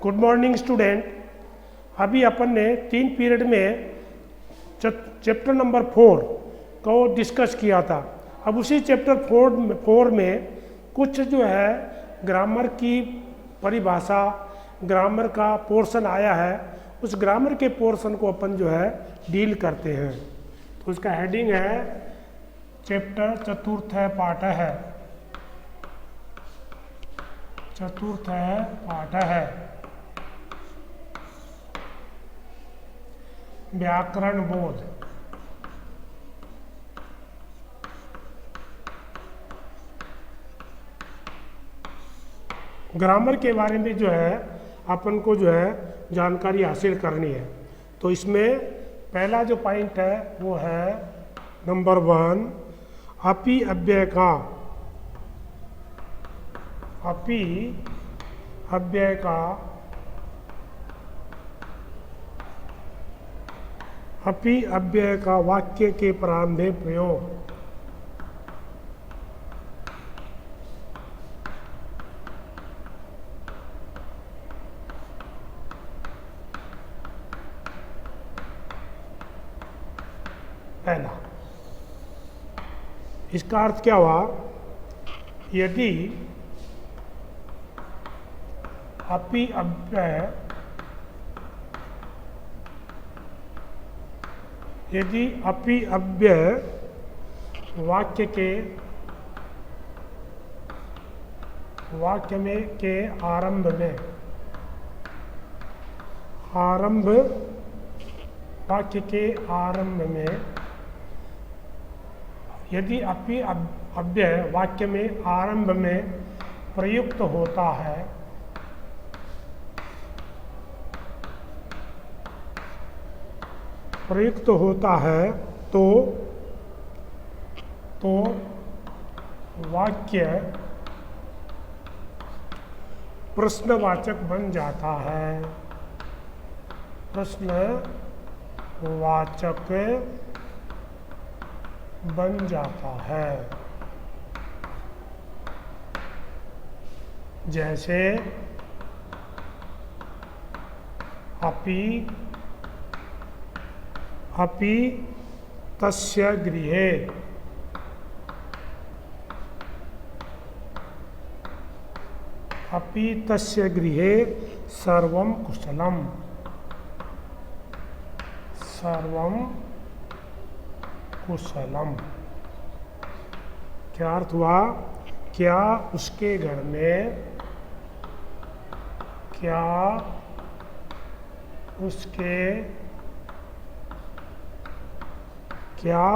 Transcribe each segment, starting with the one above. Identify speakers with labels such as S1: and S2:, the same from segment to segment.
S1: Good morning student. अभी अपन ने 3 period में चैप्टर नंबर 4 को डिस्कस किया था। अब उसी चैप्टर 4 में कुछ जो है ग्रामर की परिभाषा, ग्रामर का पोर्शन आया है। उस ग्रामर के पोर्शन को अपन जो है डील करते हैं। तो उसका हेडिंग है चैप्टर चतुर्थ है पाठ है, चतुर्थ है पाठ है व्याकरण बोध। ग्रामर के बारे में जो है अपन को जो है जानकारी हासिल करनी है। तो इसमें पहला जो पॉइंट है वो है नंबर 1, अपि अव्यय का, अपि अव्यय का, अपि अव्यय का वाक्य के प्रारंभ में प्रयोग। पहला, इसका अर्थ क्या हुआ? यदि अपि अव्यय, यदि अपि अव्यय वाक्य में के आरंभ में, वाक्य के आरंभ में, यदि अपि अव्यय वाक्य में आरंभ में प्रयुक्त होता है, तो वाक्य प्रश्नवाचक बन जाता है, प्रश्नवाचक बन जाता है। जैसे अपि तस्य गृहे, अपि तस्य गृहे सर्वं कुशलम, सर्वं कुशलम। क्या अर्थ हुआ? क्या उसके घर में, क्या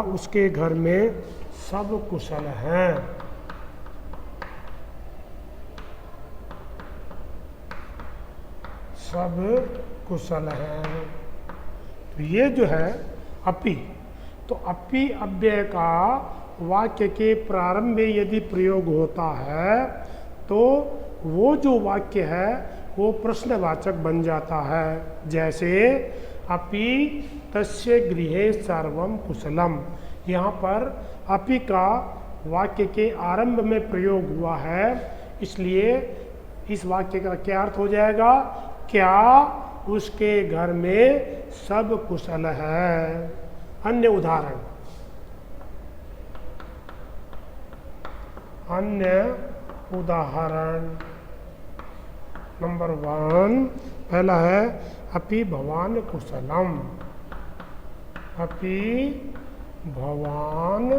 S1: उसके घर में सब कुशल हैं? सब कुशल हैं। तो ये जो है अपि, तो अपि अव्यय का वाक्य के प्रारंभ में यदि प्रयोग होता है तो वो जो वाक्य है वो प्रश्नवाचक बन जाता है। जैसे अपि तस्य गृहे सर्वं कुशलम, यहाँ पर अपि का वाक्य के आरंभ में प्रयोग हुआ है, इसलिए इस वाक्य का क्या अर्थ हो जाएगा? क्या उसके घर में सब कुशल है। अन्य उदाहरण, नंबर 1, पहला है अपि भवान कुशलम, अपि भवान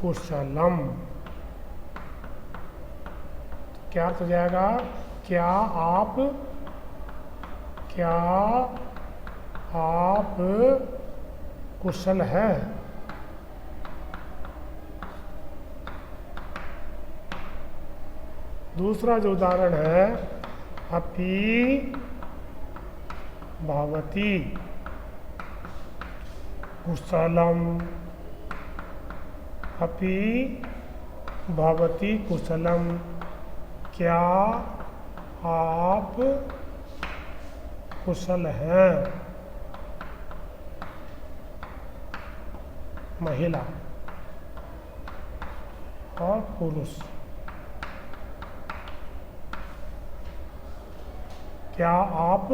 S1: कुशलम। क्या अर्थ हो जाएगा? क्या आप कुशल हैं? दूसरा जो उदाहरण है अपि भवती कुशलम, अपि भवती कुशलम। क्या आप कुशल हैं? महिला और पुरुष। क्या आप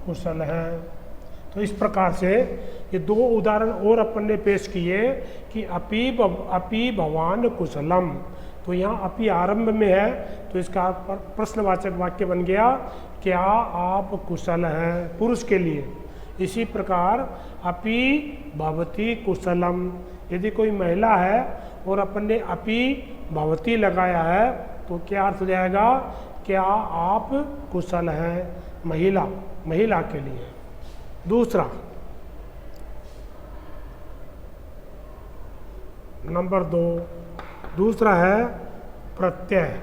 S1: कुशल हैं। तो इस प्रकार से ये दो उदाहरण और अपन ने पेश किए कि अपि भवान कुशलम। तो यहाँ अपि आरंभ में है तो इसका प्रश्नवाचक वाक्य बन गया क्या आप कुशल हैं, पुरुष के लिए। इसी प्रकार अपि भवती कुशलम, यदि कोई महिला है और अपन ने अपि भवती लगाया है तो क्या अर्थ हो जाएगा, क्या आप कुशल हैं, महिला के लिए। दूसरा नंबर 2, दूसरा है प्रत्यय।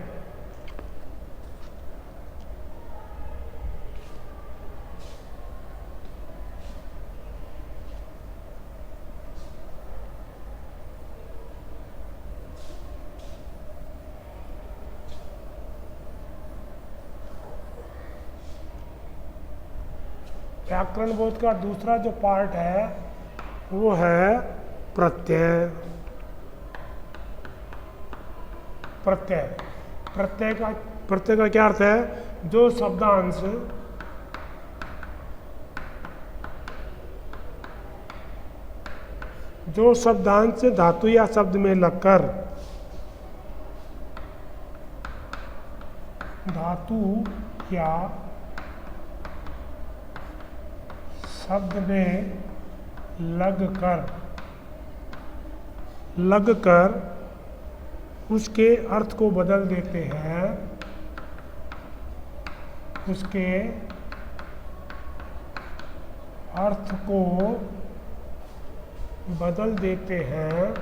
S1: व्याकरण बोध का दूसरा जो पार्ट है वो है प्रत्यय। प्रत्यय का क्या अर्थ है, जो शब्दांश धातु या शब्द में लगकर धातु या शब्द में लगकर उसके अर्थ को बदल देते हैं, उसके अर्थ को बदल देते हैं,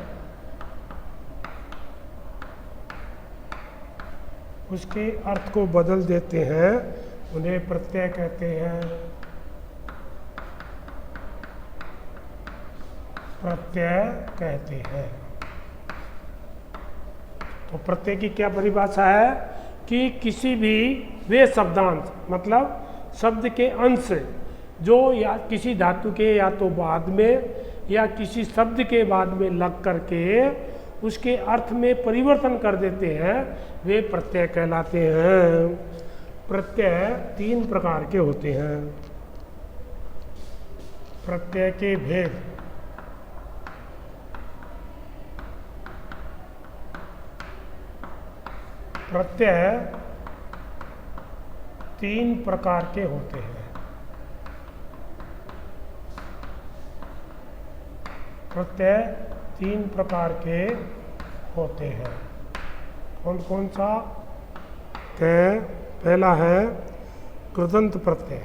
S1: उसके अर्थ को बदल देते हैं, उन्हें प्रत्यय कहते हैं। प्रत्यय कहते हैं। तो प्रत्यय की क्या परिभाषा है कि किसी भी वे शब्दांश मतलब शब्द के अंश जो या किसी धातु के या तो बाद में या किसी शब्द के बाद में लग करके उसके अर्थ में परिवर्तन कर देते हैं, वे प्रत्यय कहलाते हैं। प्रत्यय 3 प्रकार के होते हैं। प्रत्यय के भेद। प्रत्यय 3 प्रकार के होते हैं। प्रत्यय 3 प्रकार के होते हैं। कौन कौन सा है? पहला है कृदंत प्रत्यय।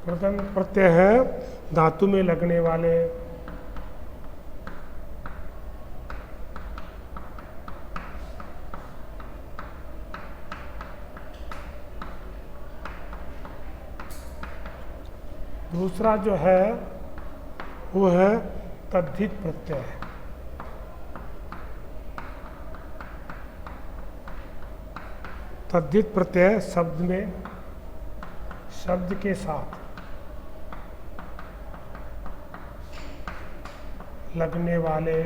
S1: कृदंत प्रत्यय है धातु में लगने वाले। दूसरा जो है वो है तद्धित प्रत्यय। तद्धित प्रत्यय शब्द के साथ लगने वाले।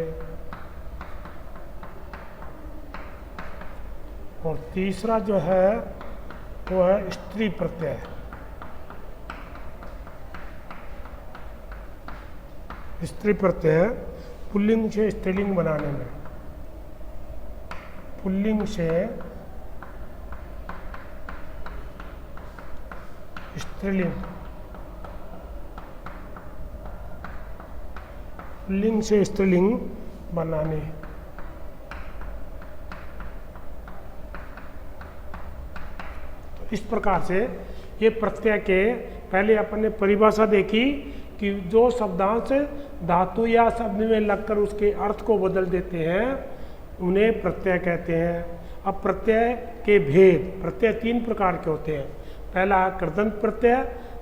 S1: और तीसरा जो है वो है स्त्री प्रत्यय। स्त्री प्रत्यय पुल्लिंग से स्त्रीलिंग बनाने में, पुल्लिंग से स्त्रीलिंग, पुल्लिंग से स्त्रीलिंग बनाने। तो इस प्रकार से ये प्रत्यय के पहले अपन ने परिभाषा देखी कि जो शब्दांश धातु या शब्द में लगकर उसके अर्थ को बदल देते हैं उन्हें प्रत्यय कहते हैं। अब प्रत्यय के भेद। प्रत्यय 3 प्रकार के होते हैं। पहला कृदंत प्रत्यय,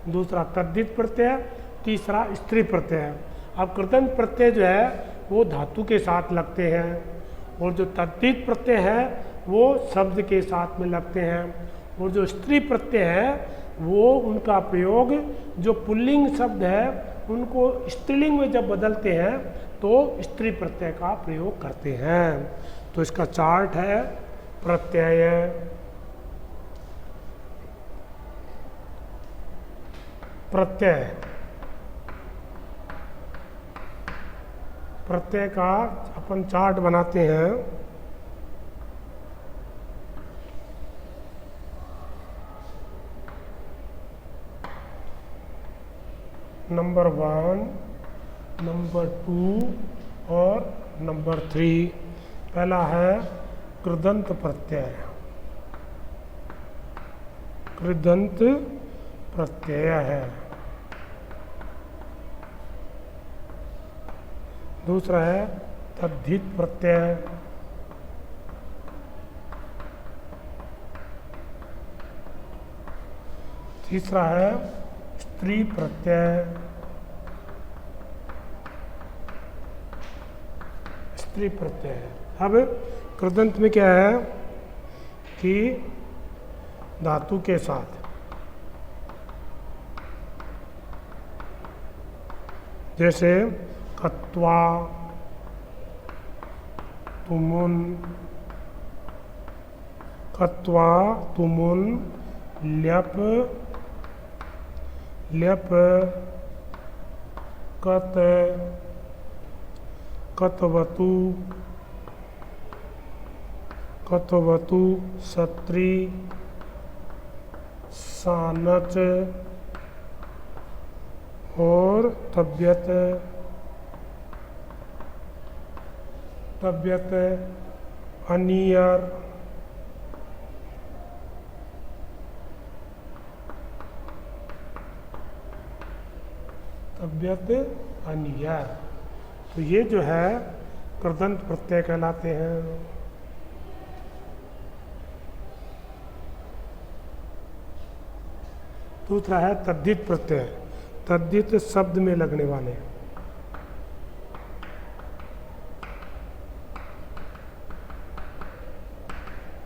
S1: दूसरा तद्धित प्रत्यय, तीसरा स्त्री प्रत्यय। अब कृदंत प्रत्यय जो है वो धातु के साथ लगते हैं और जो तद्धित प्रत्यय है वो शब्द के साथ में लगते हैं और जो स्त्री प्रत्यय है वो उनका प्रयोग जो पुल्लिंग शब्द है उनको स्त्रीलिंग में जब बदलते हैं तो स्त्री प्रत्यय का प्रयोग करते हैं। तो इसका चार्ट है प्रत्यय, प्रत्यय, प्रत्यय का अपन चार्ट बनाते हैं। नंबर 1, नंबर 2 और नंबर 3। पहला है कृदंत प्रत्यय, कृदंत प्रत्यय है। दूसरा है तद्धित प्रत्यय, तीसरा है स्त्री प्रत्यय, स्त्री प्रत्यय। अब कृदंत में क्या है कि धातु के साथ जैसे कत्वा, तुमुन, कत्वा, तुमुन, ल्यप, ल्यप, कत, कतवतु, कतवतु, सत्री, सानच और तबियत, तबियत, अनियर, तबियत, अनियर। तो ये जो है कृदंत प्रत्यय कहलाते हैं। दूसरा है तद्धित प्रत्यय, तद्धित शब्द में लगने वाले।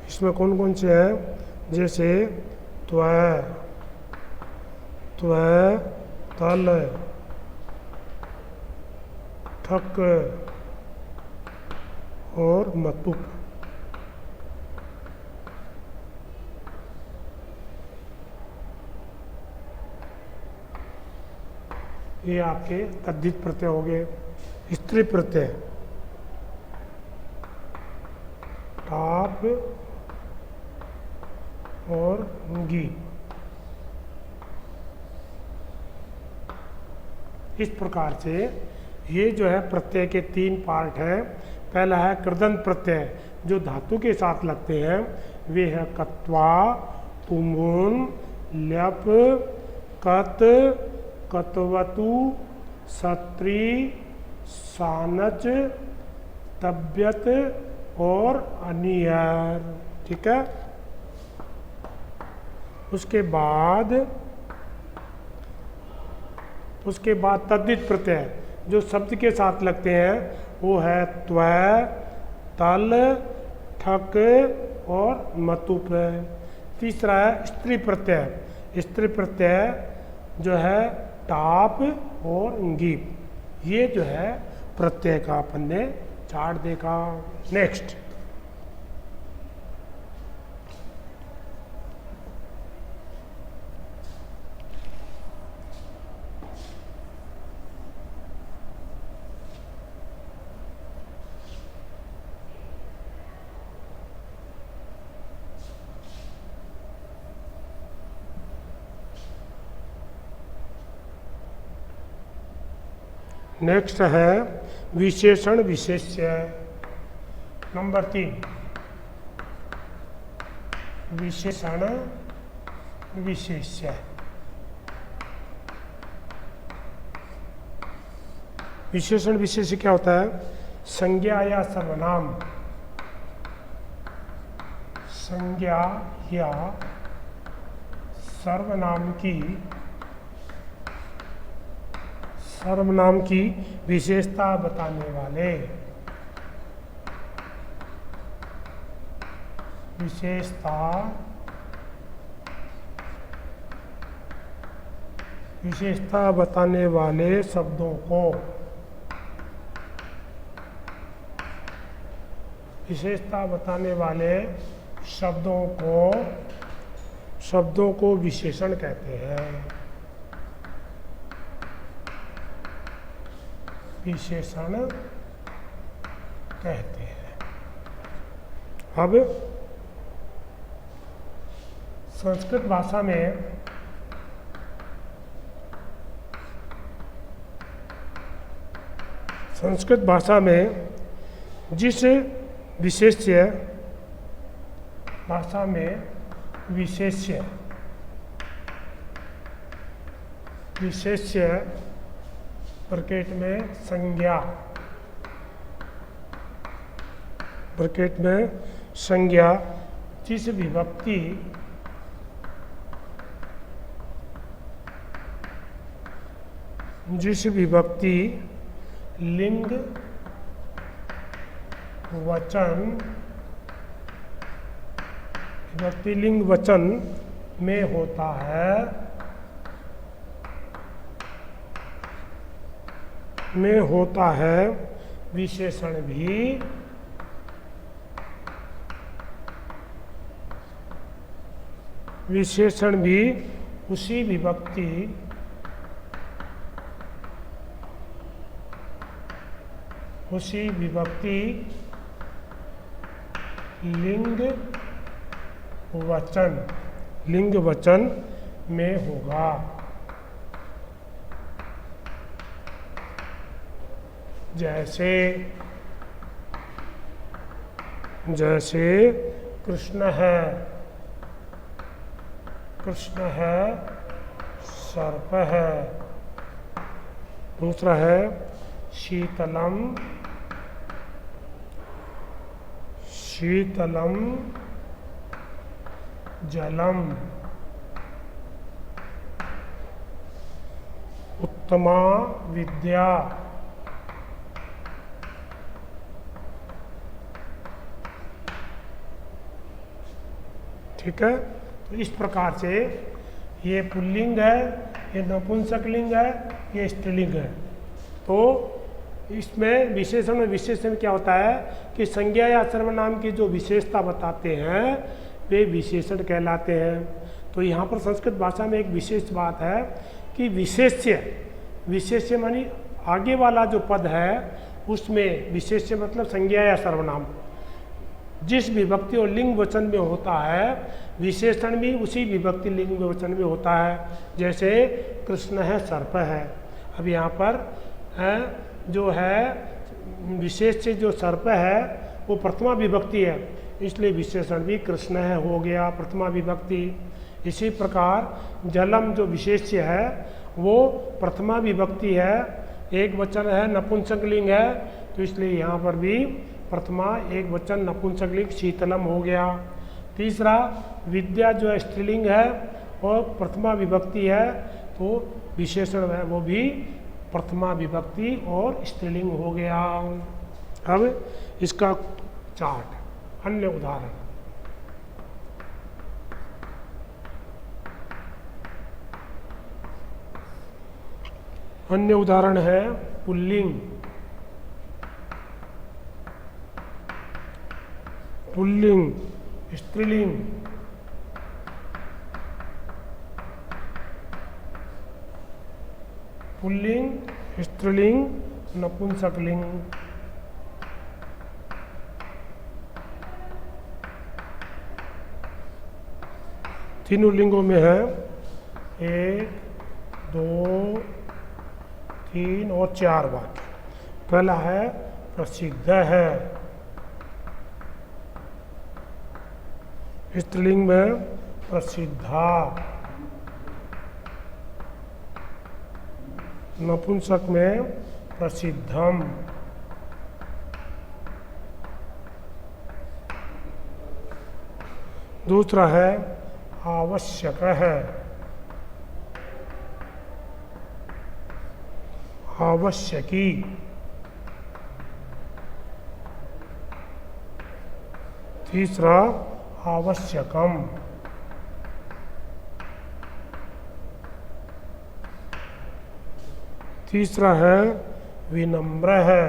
S1: इसमें कौन कौन से हैं? जैसे त्वय, त्वय, तल, ठक और मतुप। ये आपके तद्धित प्रत्यय हो गए। स्त्री प्रत्यय टाप और गी। इस प्रकार से ये जो है प्रत्यय के 3 पार्ट हैं। पहला है कृदंत प्रत्यय जो धातु के साथ लगते हैं, वे है कत्वा, तुमुन, ल्यप, कत, कतवतु, सत्री, सानच, तबियत और अनियर। ठीक है। उसके बाद तद्धित प्रत्यय जो शब्द के साथ लगते हैं वो है त्वय, तल, ठक और मतुप। तीसरा है स्त्री प्रत्यय। स्त्री प्रत्यय जो है टाप और गीप। ये जो है प्रत्यय का अपन ने चार्ट देखा। नेक्स्ट नेक्स्ट है विशेषण विशेष्य। नंबर 3 विशेषण विशेष्य। विशेषण विशेष्य क्या होता है? संज्ञा या सर्वनाम, संज्ञा या सर्वनाम की विशेषता बताने वाले, विशेषता बताने वाले शब्दों को, विशेषता बताने वाले शब्दों को विशेषण कहते हैं। विशेषण कहते हैं। अब संस्कृत भाषा में जिस विशेष्य ब्रैकेट में संज्ञा जिस विभक्ति लिंग वचन में होता है विशेषण भी उसी विभक्ति लिंग वचन में होगा। जैसे कृष्ण है सर्प है। दूसरा है शीतलम जलम। उत्तमा विद्या। ठीक है, तो इस प्रकार से ये पुल्लिंग है, ये नपुंसकलिंग है, ये स्त्रीलिंग है। तो इसमें विशेषण क्या होता है कि संज्ञा या सर्वनाम की जो विशेषता बताते हैं वे विशेषण कहलाते हैं। तो यहाँ पर संस्कृत भाषा में एक विशेष बात है कि विशेष्य मानी आगे वाला जो पद है उसमें विशेष्य मतलब संज्ञा या सर्वनाम जिस विभक्ति और लिंग वचन में होता है विशेषण भी उसी विभक्ति लिंग वचन में होता है। जैसे कृष्ण है सर्प है। अब यहाँ पर जो है विशेष से जो सर्प है वो प्रथमा विभक्ति है, इसलिए विशेषण भी कृष्ण है हो गया प्रथमा विभक्ति। इसी प्रकार जलम जो विशेष्य है वो प्रथमा विभक्ति है, एक वचन है, नपुंसकलिंग है, तो इसलिए यहाँ पर भी प्रथमा एक वचन नपुंसकलिंग शीतलम हो गया। तीसरा विद्या जो है स्त्रीलिंग है और प्रथमा विभक्ति है, तो विशेषण है वो भी प्रथमा विभक्ति और स्त्रीलिंग हो गया। अब इसका चार्ट अन्य उदाहरण है पुल्लिंग। स्त्रीलिंग, पुल्लिंग, स्त्रीलिंग, नपुंसकलिंग। तीनों लिंगों में है 1, 2, 3 और 4 वाक्य। पहला है प्रसिद्ध है, स्त्रीलिंग में प्रसिद्धा, नपुंसक में प्रसिद्धम। दूसरा है आवश्यक है, आवश्यकी। तीसरा आवश्यकम। तीसरा है विनम्र है,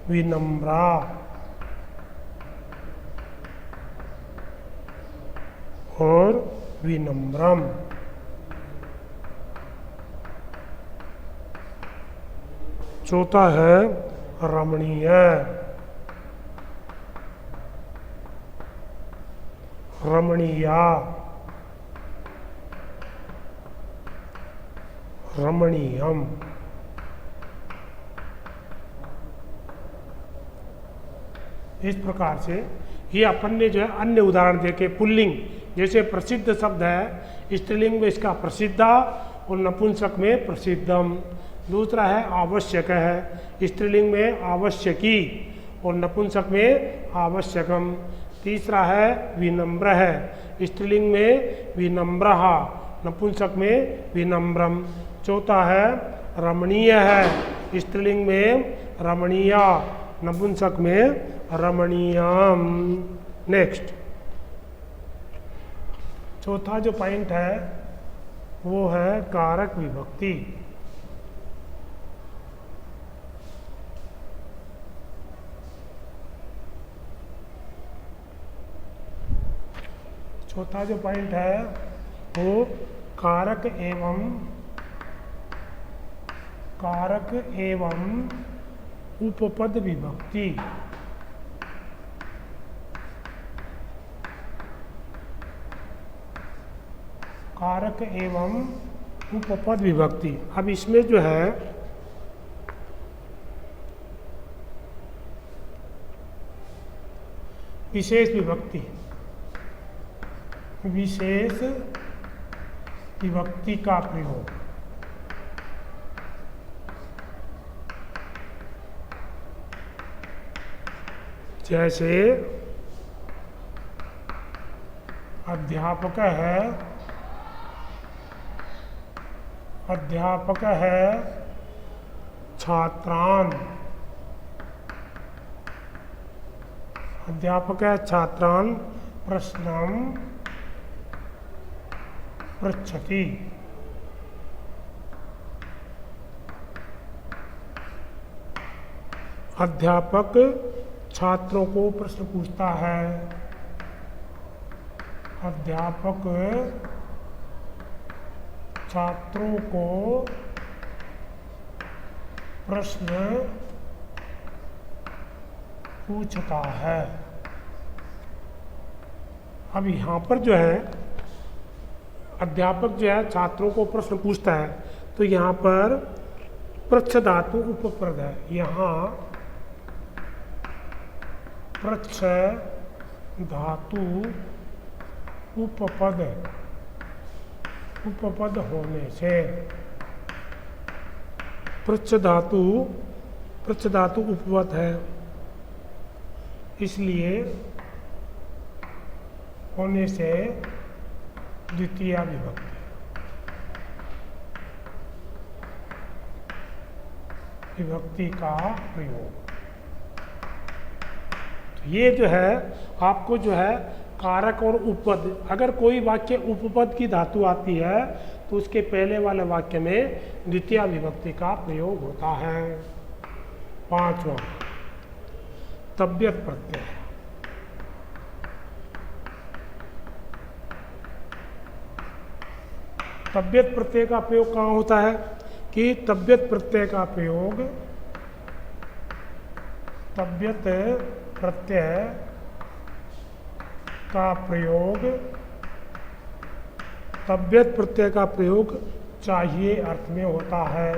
S1: विनम्रा। और विनम्रम। चौथा है रमणीय, रमणीया, रमणीयम। इस प्रकार से ये अपन ने जो है अन्य उदाहरण देके पुल्लिंग, जैसे प्रसिद्ध शब्द है, स्त्रीलिंग में इसका प्रसिद्धा और नपुंसक में प्रसिद्धम। दूसरा है आवश्यक है, स्त्रीलिंग में आवश्यकी और नपुंसक में आवश्यकम। तीसरा है विनम्र है, स्त्रीलिंग में विनम्रः, नपुंसक में विनम्रम। चौथा है रमणीय है, स्त्रीलिंग में रमणीया, नपुंसक में रमणीयम। नेक्स्ट, चौथा जो पॉइंट है वो है कारक विभक्ति। चौथा जो पॉइंट है वो कारक एवं उपपद विभक्ति। कारक एवं उपपद विभक्ति। अब इसमें जो है विशेष विभक्ति, विशेष विभक्ति का प्रयोग। जैसे अध्यापक है, अध्यापक है छात्रान, अध्यापक है छात्रान प्रश्नम पृच्छति। अध्यापक छात्रों को प्रश्न पूछता है, अध्यापक छात्रों को प्रश्न पूछता है। अब यहाँ पर जो है अध्यापक जो है छात्रों को प्रश्न पूछता है, तो यहाँ पर पृच्छ धातु उपपद है। यहाँ पृच्छ धातु उपपद, उपपद होने से पृच्छ धातु उपपद है, इसलिए होने से द्वितीय विभक्ति। विभक्ति का प्रयोग। तो ये जो है आपको जो है कारक और उपपद, अगर कोई वाक्य उपपद की धातु आती है तो उसके पहले वाले वाक्य में द्वितीय विभक्ति का प्रयोग होता है। पांचवा तबियत प्रत्यय। तबियत प्रत्यय का प्रयोग कहाँ होता है कि तबियत प्रत्यय का प्रयोग, तबियत प्रत्यय का प्रयोग, तबियत प्रत्यय का प्रयोग चाहिए अर्थ में होता है।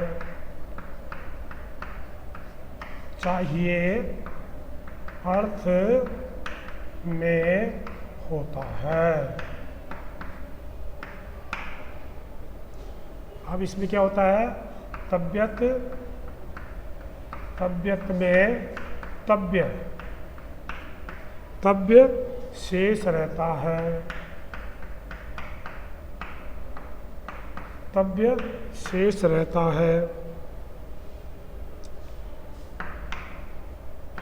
S1: चाहिए अर्थ में होता है। अब इसमें क्या होता है, तबियत, तबियत में तब्य, तब्य शेष रहता है, तब्य शेष रहता है।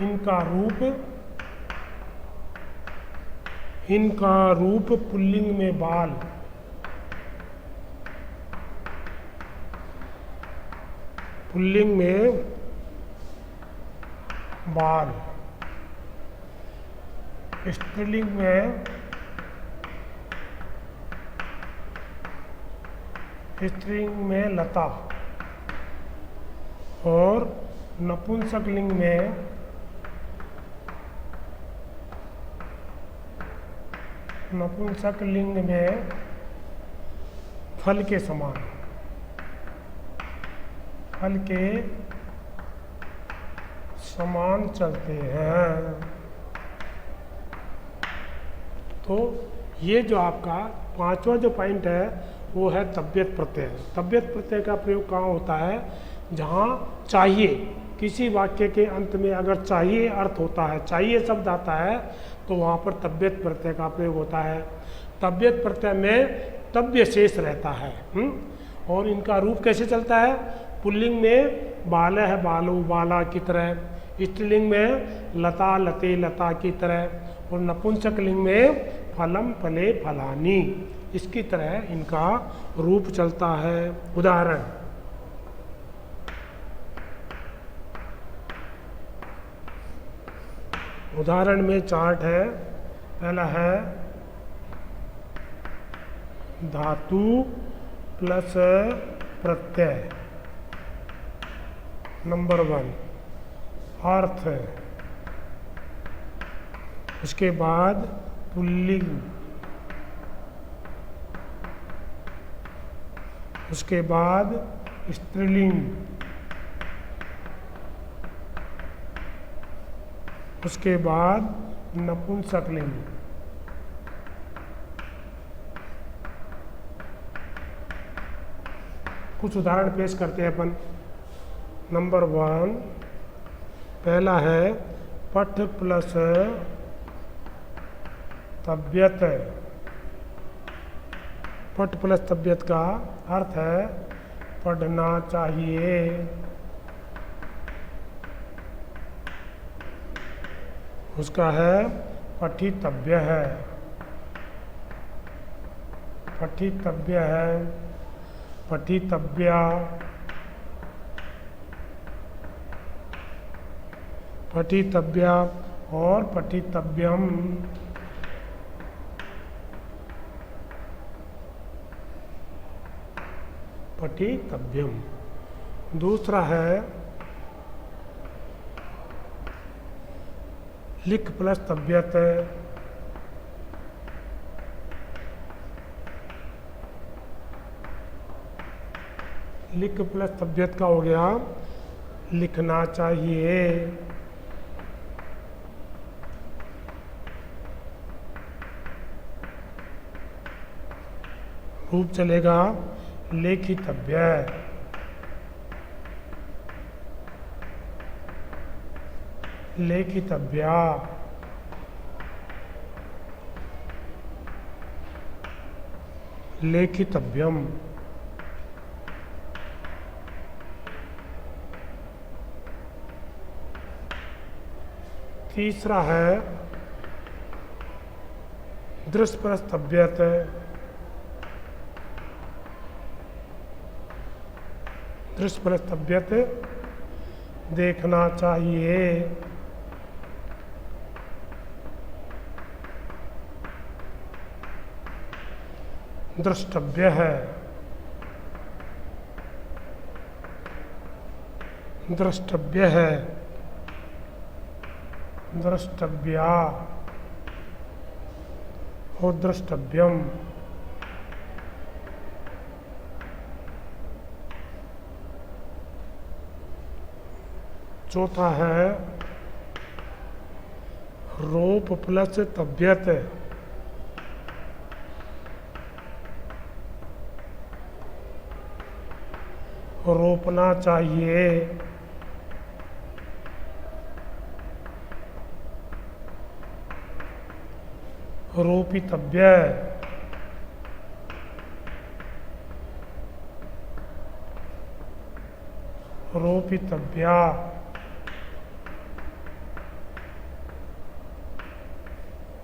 S1: इनका रूप पुल्लिंग में बाल, पुल्लिंग में बाल, स्त्रीलिंग में स्त्रीलिंग में लता और नपुंसक लिंग में फल के समान चलते हैं। तो ये जो आपका पांचवा जो पॉइंट है वो है तबियत प्रत्यय। तबियत प्रत्यय का प्रयोग कहाँ होता है? जहाँ चाहिए, किसी वाक्य के अंत में अगर चाहिए अर्थ होता है, चाहिए शब्द आता है, तो वहाँ पर तबियत प्रत्यय का प्रयोग होता है। तबियत प्रत्यय में तब्य शेष रहता है। और इनका रूप कैसे चलता है? पुल्लिंग में बाल है, बालो बाला की तरह, स्त्रीलिंग में लता लते लता की तरह, और नपुंसक लिंग में फलम फले फलानी, इसकी तरह इनका रूप चलता है। उदाहरण में चार्ट है। पहला है धातु प्लस प्रत्यय, नंबर 1 अर्थ, उसके बाद पुल्लिंग, उसके बाद स्त्रीलिंग, उसके बाद नपुंसक लिंग। कुछ उदाहरण पेश करते हैं अपन। नंबर 1 पहला है पठ प्लस तबियत। पठ प्लस तबियत का अर्थ है पढ़ना चाहिए। उसका है पठितव्य है, पठितव्य है, पठितव्या, पठितव्या और पठितव्यम। पठितव्यम। दूसरा है लिख प्लस तबियत। लिख प्लस तबियत का हो गया लिखना चाहिए। रूप चलेगा लेखितव्य, लेखितव्या, लेखितव्यम। तीसरा है दृश्य प्लस तबियत। दृश्य प्लस तबियत देखना चाहिए। द्रष्टव्य है, द्रष्टव्य है, द्रष्टव्या और द्रष्टव्यम। चौथा है रोप प्लस तबियत। रोपना चाहिए। रोपितव्य, रोपितव्या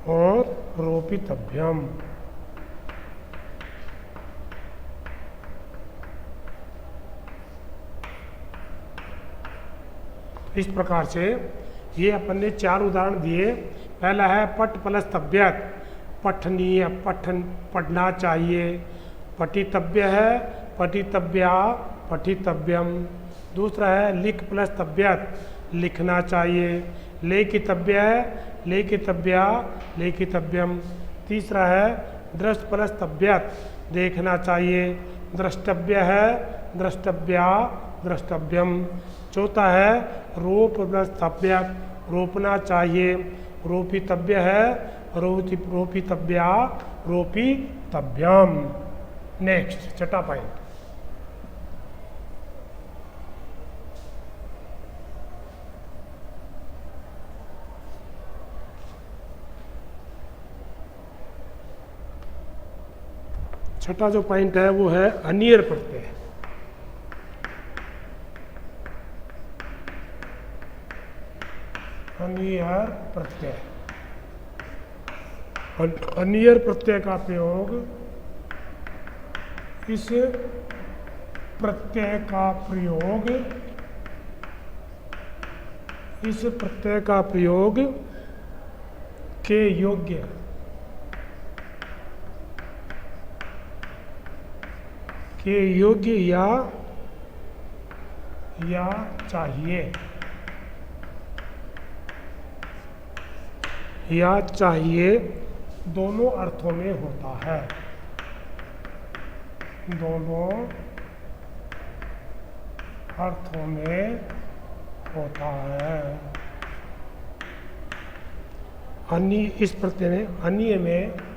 S1: और रोपितव्यम। इस प्रकार से ये अपन ने 4 उदाहरण दिए। पहला है पठ प्लस तबियत, पठनीय, पठन, पढ़ना चाहिए। पठितव्य है, पठितव्या पठितव्यम। दूसरा है लिख प्लस तव्यत, लिखना चाहिए। लेखितव्य है, लेखितव्या लेखितव्यम। तीसरा है दृष्ट प्लस तव्यत, देखना चाहिए। द्रष्टव्य है, द्रष्टव्या द्रष्टव्यम। चौथा है रोप प्लस तव्यत, रोपना चाहिए। रोपितव्य है, रोपितव्या रोपितव्यम। नेक्स्ट छठा पॉइंट। छठा जो पॉइंट है वो है अनियर प्रत्यय। अनियर प्रत्यय, अनियर प्रत्यय का प्रयोग, इस प्रत्यय का प्रयोग, इस प्रत्यय का प्रयोग के योग्य, के योग्य या चाहिए, या चाहिए दोनों अर्थों में होता है। दोनों अर्थों में होता है। अन्य, इस प्रत्यय में अन्य में,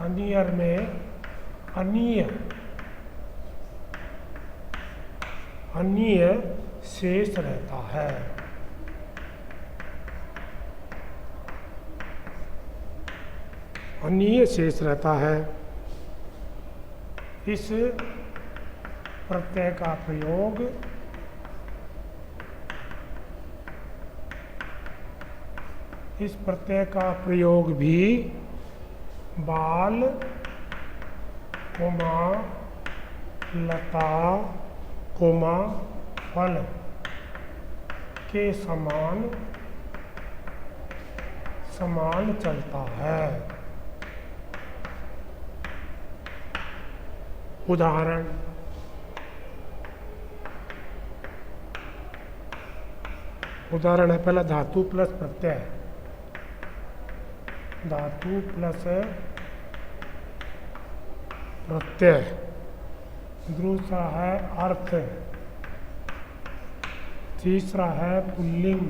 S1: अनियर में अन्य, अन्य शेष रहता है। अन्य शेष रहता है। इस प्रत्यय का प्रयोग इस प्रत्यय का प्रयोग भी बाल, कोमा, लता, कोमा, फल के समान समान चलता है। उदाहरण, उदाहरण है पहला धातु प्लस प्रत्यय, धातु प्लस प्रत्यय। दूसरा है अर्थ, तीसरा है पुल्लिंग,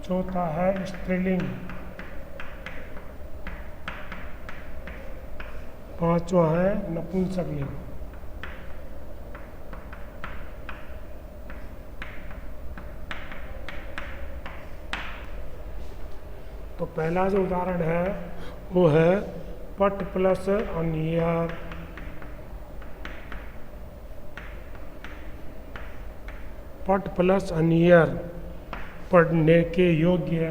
S1: चौथा है स्त्रीलिंग, पांचवा है नपुंसकलिंग। तो पहला जो उदाहरण है वो है पट प्लस अनियर। पट प्लस अनियर, पढ़ने के योग्य।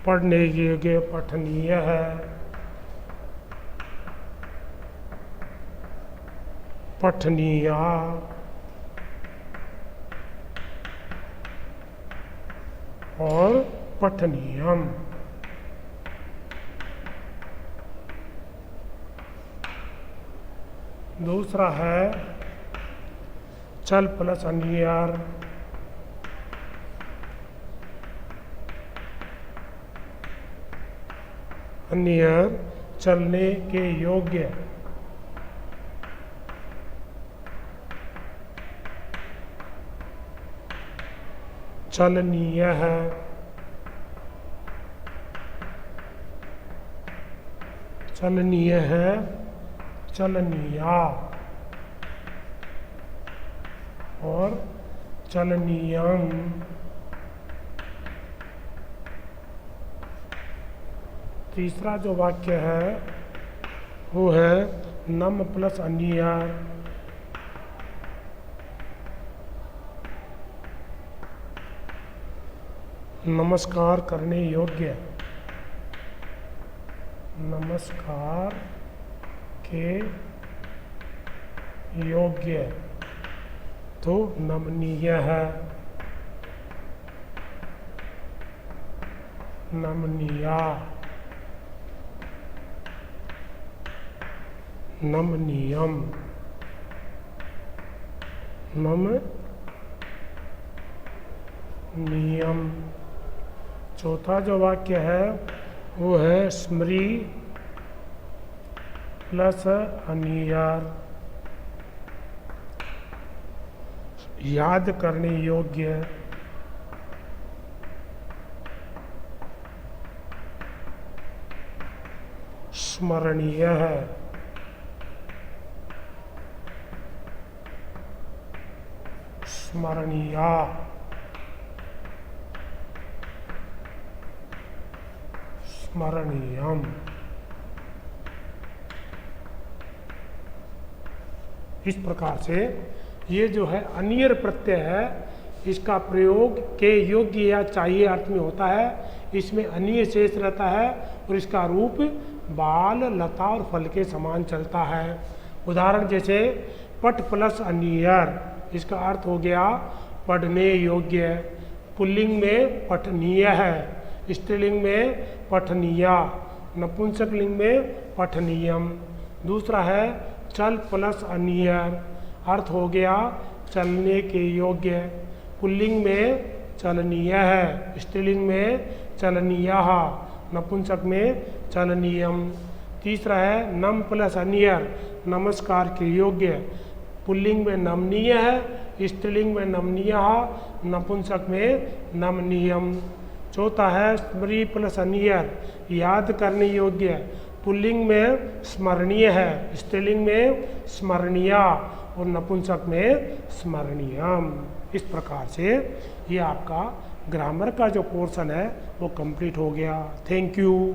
S1: पढ़ने के योग्य पठनीय है। पठनीया, और पठनीयम। दूसरा है चल प्लस अनियर। अनियर चलने के योग्य। चलनीय है। चलनीय है, चलनीया, और चलनीयम। तीसरा जो वाक्य है वो है नम प्लस अनियर। नमस्कार करने योग्य। नमस्कार के योग्य। तो नमनीय है, नमनीया, नमनीयम, नियम। चौथा जो वाक्य है वो है स्मृ प्लस अनियर, याद करने योग्य, स्मरणीय है, स्मरणीया, स्मरणीयम। इस प्रकार से ये जो है अनियर प्रत्यय है, इसका प्रयोग के योग्य या चाहिए अर्थ में होता है। इसमें अनिय शेष रहता है और इसका रूप बाल, लता और फल के समान चलता है। उदाहरण जैसे पठ प्लस अनियर, इसका अर्थ हो गया पढ़ने योग्य। पुल्लिंग में पठनीय है, स्त्रीलिंग में पठनीया, नपुंसक लिंग में पठनीयम। दूसरा है चल प्लस अनियर, अर्थ हो गया चलने के योग्य। पुल्लिंग में चलनीय है, स्त्रीलिंग में चलनीया, नपुंसक में चलनीयम। तीसरा है नम प्लस अनियर, नमस्कार के योग्य। पुल्लिंग में नमनीय है, स्त्रीलिंग में नमनीय, नपुंसक में नमनीयम। चौथा है स्मृ प्लस अनियर, याद करने योग्य। पुल्लिंग में स्मरणीय है, स्त्रीलिंग में स्मरणीया और नपुंसक में स्मरणीयम। इस प्रकार से ये आपका ग्रामर का जो पोर्शन है वो कंप्लीट हो गया। Thank you.